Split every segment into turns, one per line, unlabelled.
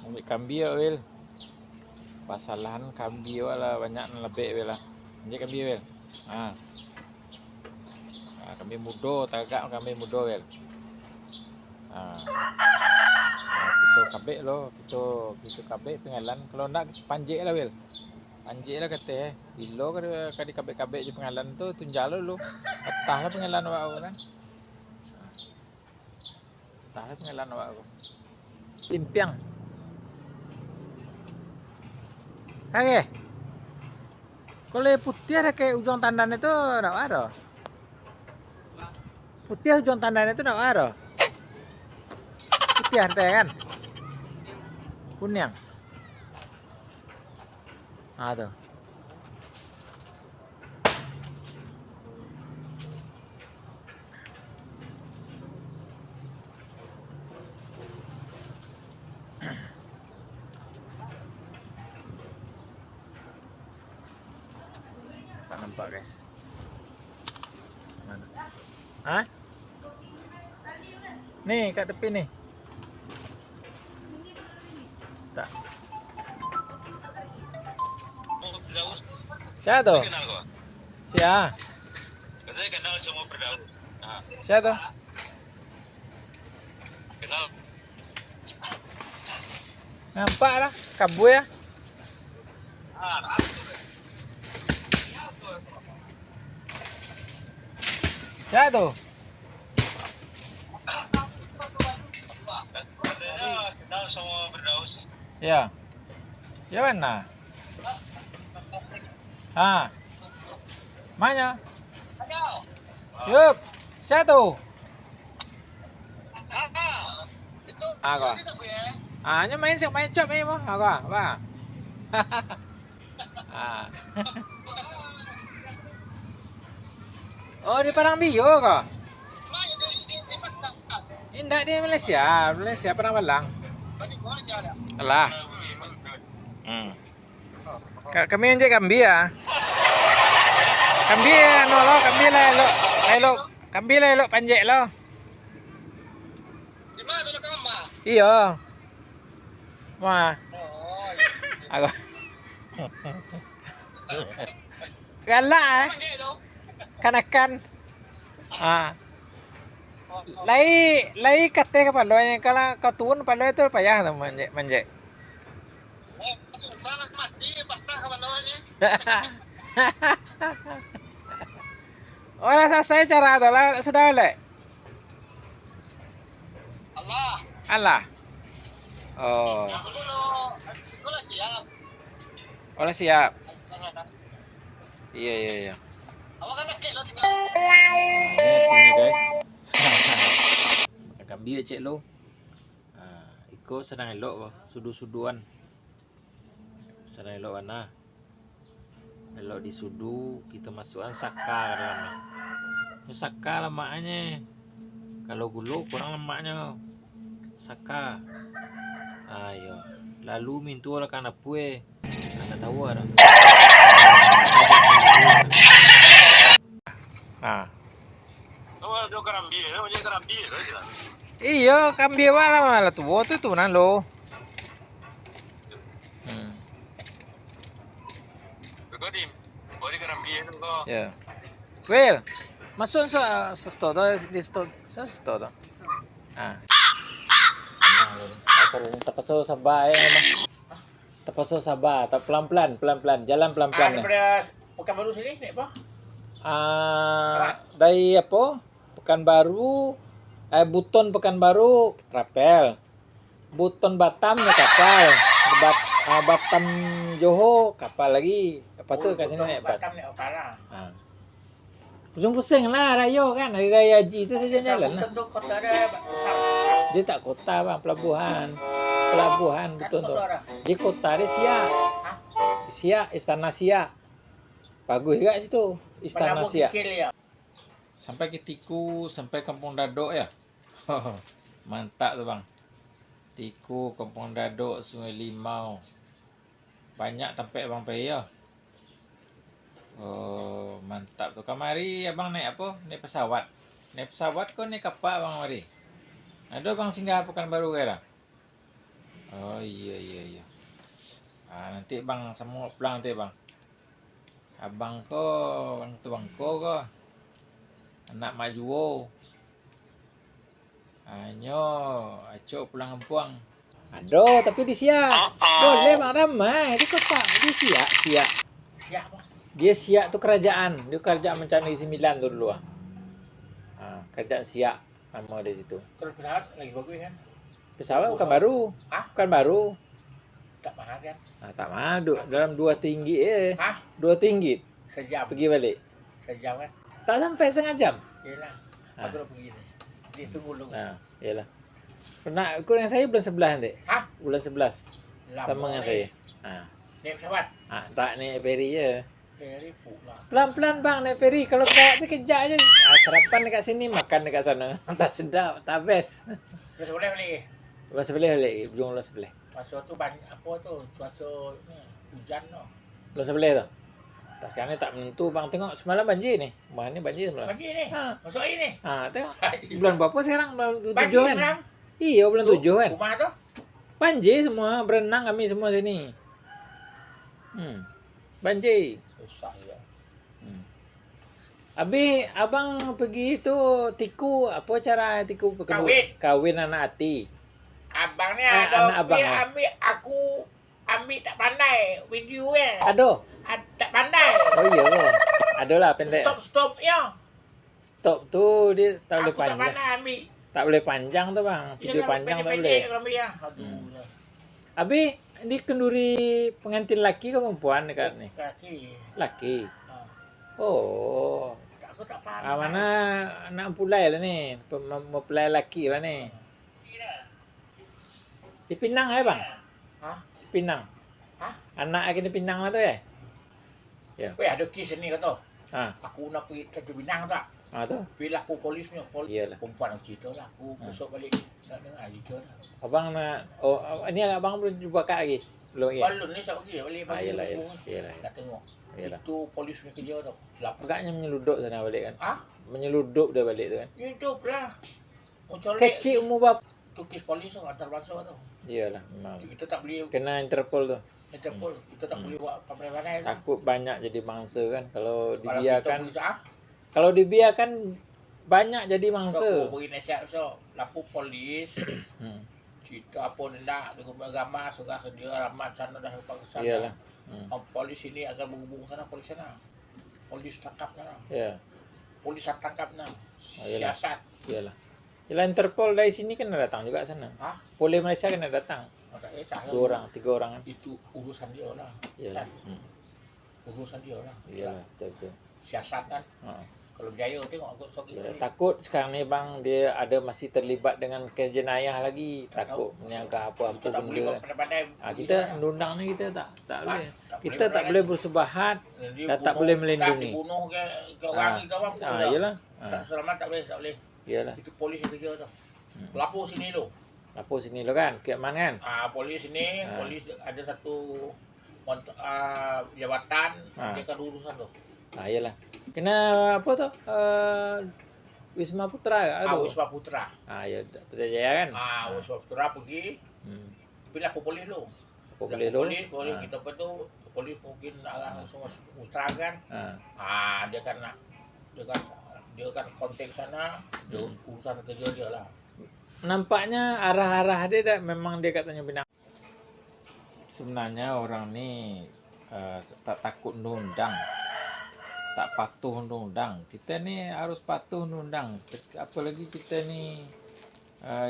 Ambil kambing Wil. Pasalahan kambing lah banyak lebih Wil lah. Ambil kambing Wil. Ah. Kambing muda tagak kambing muda Wil. Ah. Kita kabek lo, kita kabek pengalan. Kalau ndak panjek lah Wil. Panjek lah kata bilo kadi kabek-kabek je pengalan tu tunjal lo. Patah lah pengalan awak kan. Patah lah pengalan awak aku. Limpiang. Oke. Kalau putih ada kayak ujung tandan itu enggak ada. Putih ujung tandan itu enggak ada. Putih ada kan? Kuning. Ada. Tak nampak guys. Mana? Hah? Nih kat tepi nih. Tak. Siapa tuh? Siapa?
Katanya kenal semua berdaun. Nah,
Siapa tuh?
kenal.
Nampak lah, kabu ya. Siapa tuh?
Katanya kenal semua berdaus.
Ya. Ya mana? Ah. Mana? Yup. Siapa tuh?
Itu
Aku. Nya main cop ni mah. Aku. Apa? Ah. Oh, di Padang Bio kah? Indah di Malaysia. Malaysia Padang Balang. Alah. Kami injek kambi ya. Kambi anu lo, kambi lah lo. Kambi lah lo panjek lo.
Di mana tu nak mah?
Iya. Wah.
Oh,
Aku. Galak eh. Kanakan. Ah. Lai kate ka palo kalau kau turun palo itu payah tu manjek.
susah nak mati patah kawan-kawannya.
Orang selesai cara tu lah sudah boleh. Allah. Oh.
Aku dulu sekolah siap.
Orang siap. Iya.
Awak kan nak lo tinggal.
Ini sini guys. Kambing cek lo. Iko sedang elok kok, sudu-suduan. Sedang elok mana? Elok di sudu, kita masukkan saka ke dalamnya. Ini saka lemaknya. Kalau gulu kurang lemaknya. Saka. Ayo. Lalu mintu lah kana pue. Anda tahu ada. Nah.
Oh, dia kerambi, dia kerambi, sih.
Iya, kambing malah tuh itu nan lo.
Kau di kerambi itu kau.
Ya. Well, masuk sesto di sesto. Ah. Terpaksa sabar ya. Terpaksa sabar, pelan-pelan, jalan pelan-pelan.
Daripada Pekanbaru sini naik apa?
Dari apa? Pekanbaru, Buton Pekanbaru rapel. Buton Batam ya kapal. Batam Johor kapal lagi. Apa tuh ke sini naik bas.
Batam naik Opala.
Pusing-pusing lah Rayo kan, hari raya haji itu saja jalan lah.
Tentu kota ada besar.
Dia tak kota bang, pelabuhan betul tuh. Di kota dia Siak, Istana Siak. Bagus juga situ, Istana Siak.
Ya.
Sampai ke Tiku, sampai Kampung Dadok ya. Mantap tuh bang. Tiku, Kampung Dadok, Sungai Limau. Banyak tempat bang pergi ya. Oh, mantap tuh. Kamari abang naik apa? Naik pesawat. Naik pesawat kok naik kapal bang mari. Ada bang singgah Pekanbaru kira. Oh, Oh iya. Nanti bang semua pulang nanti bang. Abang ko, bang tuang ko, anak majuo. Anyo, aco pulang kampung. Aduh, tapi di siak. Boleh bang ramai di kota. Di siak.
Siap apa?
Dia siak tuh kerajaan. Dia kerajaan macam Negeri Sembilan tuh dulu. Kerajaan siak nama di situ.
Kalau pesawat lagi bagus kan?
Pesawat bukan baru.
Hah?
Bukan baru.
Tak mahal kan?
Tak mahal. Dalam 2 tinggi
Hah?
2 tinggi.
Sejam.
Pergi balik.
Sejam kan?
Tak sampai setengah jam.
Yelah.
Ah.
Aku dah pergi ni. Dia tunggu dulu.
Iyalah. Pernah ikut dengan saya bulan 11 nanti.
Hah?
Bulan 11.
Lama
Sama dengan saya.
Naik pesawat?
Tak naik ferry je.
Very pula.
Pelan-pelan bang naik ferry. Kalau pesawat tu kejap je. Sarapan dekat sini, makan dekat sana. Tak sedap, tak best.
Terus boleh balik?
Bulan 11 balik. Ujung bulan 11.
Masa tu banyak apa tu? Cuaca ni hujan tu.
Bulan 11 tu. Tak, sekarang ni tak menentu bang. Tengok semalam banjir ni. Rumah ni banjir semalam.
Pagi ni?
Ha.
Masuk air ni?
Tengok. Bulan berapa sekarang? Bulan 7
Banjir
kan?
semalam?
Iya, bulan 7 kan?
Rumah tu?
Banjir semua. Berenang kami semua sini. Banjir.
Susah je.
Habis abang pergi tu tiku. Apa cara tiku kawin anak hati?
Abang ni
anak
ada
abang
aku ambil tak pandai video
Aduh.
tak pandai.
Oh iya ke? Adalah pendek.
Stop ya.
Stop tu dia tak boleh
Aku tak
panjang.
pandai ambil.
Tak boleh panjang tu bang. Video panjang tak boleh.
Aduh.
Habis ini kenduri pengantin laki ke perempuan dekat ni?
Kaki.
Laki.
Ha.
Oh.
Aku tak pandai.
Mana nak mempelai lah ni. Mempelai laki lah ni. Di Pinang bang?
Ha?
Pinang.
Ha?
Anak lagi di Pinang lah tu ya?
Weh ada kes ni kata.
Ha.
Aku nak pergi ke Pinang tak?
Tu.
Bila aku polisnya,
Iyalah.
perempuan aku cerita lah. Aku besok balik nak dengar cerita lah.
Abang nak ni abang belum jumpa kak lagi. Belum ya?
Balun ni saya pergi balik
Iyalah.
nak tengok.
Iyalah.
Itu polis punya kerja tu.
Agaknya menyeluduk sana balik kan?
Ah?
Menyeludup dia balik tu kan?
Itu lah. Mencolek.
Kecil umur berapa?
Tu kes polis tu antar bangsa tu.
Iyalah memang.
Kita tak boleh
Kena Interpol tu.
Interpol. Kita tak boleh buat pandai-pandai.
Takut banyak jadi mangsa kan. Kalau
Kalau kita
dibiarkan
berusaha,
kalau dibiarkan banyak jadi
aku
mangsa.
beri nasihat so. Lapor polis. Cerita apa nak dengan gambar surah dia alamat sana dah sampai ke sana.
Iyalah.
Polis ini akan berhubung sana polis sana. Polis tangkap sana.
Ya.
Polis tangkap sana.
Iyalah.
Siasat.
Iyalah. Yalah Interpol dari sini kan datang juga sana.
Ha?
Polis Malaysia kena datang.
Tak kisah.
2 orang, 3 orang kan.
Itu urusan dia lah.
Iyalah.
Urusan dia lah.
Iyalah, betul.
Siasat kan. Kalau berjaya tengok aku sok
Ya, takut sekarang ni bang dia ada masih terlibat dengan kes jenayah lagi.
Tak
Takut meniaga apa-apa
kita tak boleh
benda.
pandai-pandai.
Kita undang ni kita tak boleh.
tak
Kita tak boleh bersubahat dan tak boleh melindungi.
Dibunuh ke orang ke apa pun.
Iyalah.
Tak selamat tak boleh.
Iyalah.
Itu polis yang kerja tu. Lapor sini tu.
Lapor sini lo kan, Kiaman kan?
Polis sini, polis ada satu jabatan dia akan urusan tu.
Iyalah. Kena apa tu? Wisma Putra ke?
Wisma Putra.
Ya, Putrajaya kan?
Wisma Putra pergi. Tapi lapor polis lu.
Polis lu.
Polis kita apa tu? Polis mungkin nak semua Putra kan. Dia kan kontak sana, urusan kerja dia lah.
Nampaknya arah-arah dia memang dia katanya Pinang. Sebenarnya orang ni tak takut undang-undang. Tak patuh undang-undang. Kita ni harus patuh undang-undang. Apalagi kita ni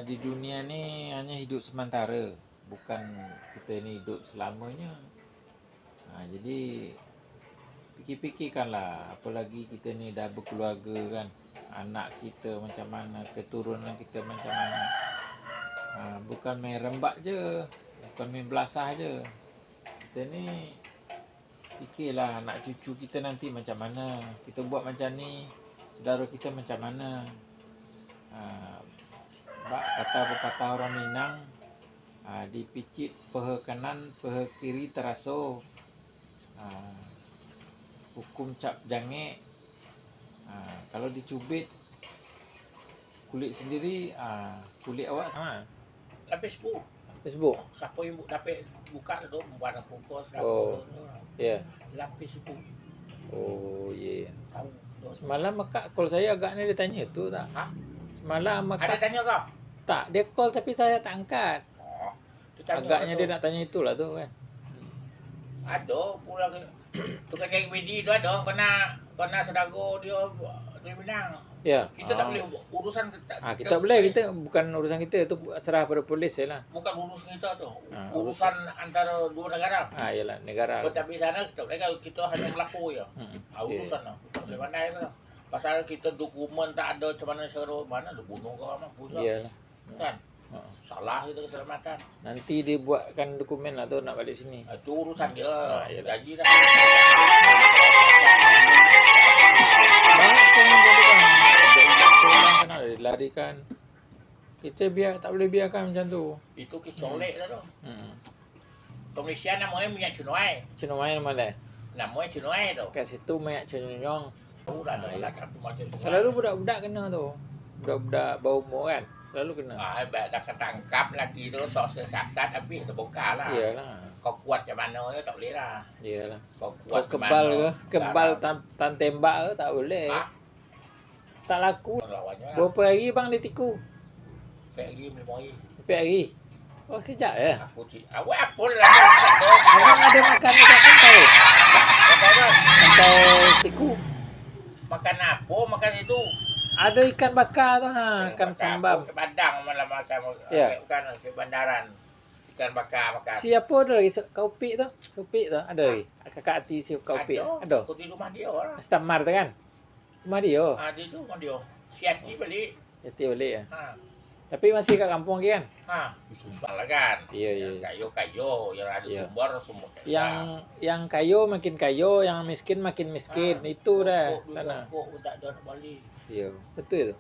di dunia ni hanya hidup sementara. Bukan kita ni hidup selamanya. Jadi fikir-fikirkanlah. Apalagi kita ni dah berkeluarga kan. Anak kita macam mana, keturunan kita macam mana. Bukan main rembak je, bukan main belasah je. Kita ni fikirlah anak cucu kita nanti macam mana. Kita buat macam ni, saudara kita macam mana. Kata pepatah orang Minang, dipicit peha kanan, peha kiri terasa. Hukum cap jangek. Kalau dicubit kulit sendiri, kulit awak sama.
Lapis bu.
Facebook.
Siapa yang dapat buka tu buat aku kos
Oh. Ya.
lapis itu.
Oh, iya.
Tahu.
Semalam Kak call saya agaknya dia tanya itu tak?
Hah?
Semalam
Ada
Kak
tanya kau?
tak, dia call tapi saya tak angkat.
Oh. Dia tanya
Agaknya
kau
dia
tu.
nak tanya itulah tu kan.
Ada pula tukang cari video tu ada kena saudara dia menang.
Ya.
Kita tak boleh urusan
Kita boleh, kita bukan urusan kita, itu serah pada polis je lah.
bukan urusan kita tu.
Ah,
Urusan antara dua negara.
Yalah, negara.
Tetapi sana kita boleh kalau kita hanya melapor je. Urusan lah. Tak boleh pandai tu lah. Pasal kita dokumen tak ada macam mana cara mana dia bunuh kau mah pusat.
Iyalah.
Kan? Salah kita keselamatan.
Nanti dia buatkan dokumen lah tu nak balik sini.
Itu urusan dia.
Iyalah.
Gaji dah.
Banyak pun jadi kan. Orang kan ada dilarikan. Kita tak boleh biarkan macam tu.
Itu kisolek dah tu.
Hmm.
Malaysia namanya minyak cunuai.
Cina main mana?
Namanya cunuai tu.
Kat situ banyak cenyong.
Udah ada lah satu macam tu.
Selalu budak-budak kena tu. Budak-budak bawah umur kan. Selalu kena.
Dah ketangkap lagi tu sok sesasat habis terbongkar lah.
Iyalah.
Kau kuat macam mana je tak boleh lah.
Iyalah.
Kau
Kau
kuat
kebal ke? Kebal tan tembak ke tak boleh.
Ha?
Tak laku.
Lawannya lah.
Berapa hari bang dia tiku?
Pergi melimoi.
4 hari. Oh, sekejap ya.
Aku awak apa lah.
Abang ada makan dekat pantai.
Apa?
Pantai tiku.
Makan apa? Makan itu.
Ada ikan bakar tu ha, ikan sambam.
Ke Padang malam makan.
Ya.
Bukan ke bandaran. Ikan bakar makan.
Siapa ada lagi kaupik tu? Kaupik tu ada lagi. Kakak hati si kaupik. Ada.
Aku di rumah dia lah.
Stamar tu kan? Rumah dia.
Dia tu rumah dia. Siati balik.
Jati balik ya.
Ha.
Tapi masih kat kampung lagi kan?
Ha. Disumbang lah kan.
Ya, ya.
Kayu-kayu. Yang ada
Ya.
sumber.
Yang kayo makin kayo, yang miskin makin miskin. Itu dah sana.
Kok tak ada nak balik.
Ya, betul tu.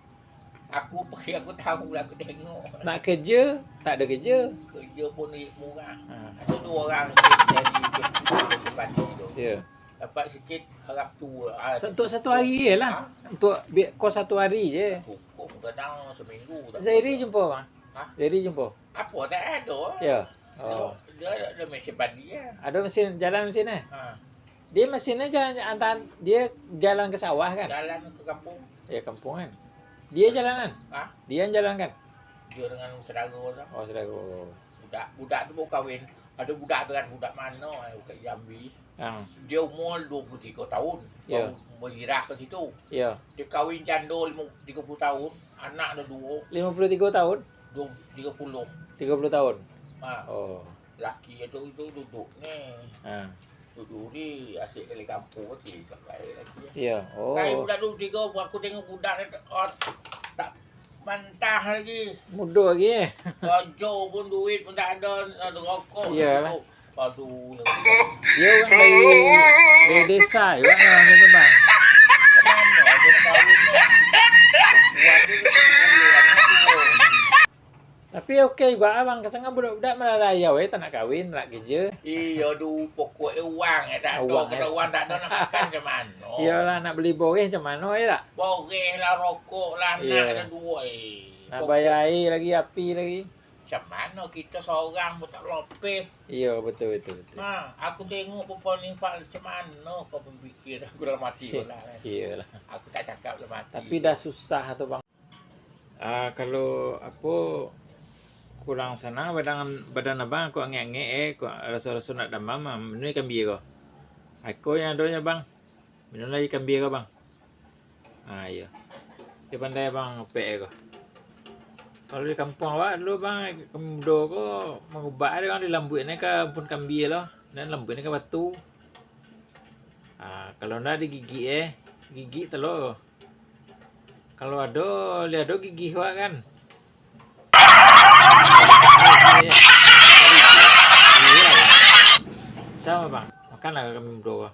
Aku pergi aku tahu lah aku tengok.
Nak kerja, tak ada kerja.
Kerja pun murah.
Ha.
Ada 2 orang jadi depan tu.
Ya.
Dapat sikit harap tua.
Untuk 1 hari je lah. Untuk kos 1 hari je.
Hukum kadang seminggu.
Zairi jumpa bang?
Ha?
Zairi jumpa?
Apa tak ada.
Ya. Oh.
Dia ada mesin padi lah.
Ada mesin, jalan mesin eh?
Ha.
Dia mesinnya jalan antara dia jalan ke sawah kan?
Jalan ke kampung.
Ya kampung kan. Dia jalanan.
Ha?
Dia yang jalan kan?
Dia dengan saudara lah.
Oh saudara. Oh.
Budak tu baru kahwin. Ada budak dengan budak mana? Budak Jambi. Dia umur 23 tahun.
Ya.
Baru berhirah ke situ.
Ya.
Dia kahwin janda 30 tahun. Anak ada 2.
53 tahun?
30.
30 tahun.
Ha.
Oh.
Laki itu duduk ni.
Ha.
Duduk ni asyik kali kampung tu tak lain lagi.
Ya. Oh.
Kai budak tu 3 aku tengok budak ni tak mantah lagi.
Muda lagi eh.
Kerja pun duit pun tak ada rokok.
Iyalah.
Aduh.
Dia orang dari desa juga orang kata bang.
Mana dia kahwin ni. Buat dia
Tapi okey juga abang, kesangan budak-budak melalaiau tak nak kahwin, tak nak kerja.
iya du pokok wang tak ada. Kalau wang tak ada nak makan macam mana?
Iyalah nak beli boreh macam mana ya tak?
Boreh lah, rokok lah,
Iya.
nak ada 2
Nak bayar air lagi, api lagi.
Macam mana kita seorang pun tak lopeh.
Ya betul.
Aku tengok perempuan ni macam mana kau berfikir. Aku dalam hati lah.
Iyalah.
Aku tak cakap dalam hati.
Tapi dah susah tu bang. Kalau apa kurang sana badan abang aku angin-angin aku rasa-rasa nak demam minum ikan biar kau. Aku yang adanya bang. Minum lagi ikan biar kau bang. Ya. Dia pandai bang opek kau. Kalau di kampung awak dulu bang, muda ko mengubat dia kan di lambut ni ke pun kambing lah. Dan lambut ni ke batu. Kalau ndak digigit gigi telur. Kalau ada, lihat ada gigi awak kan. Sama bang, makanlah kami berdua.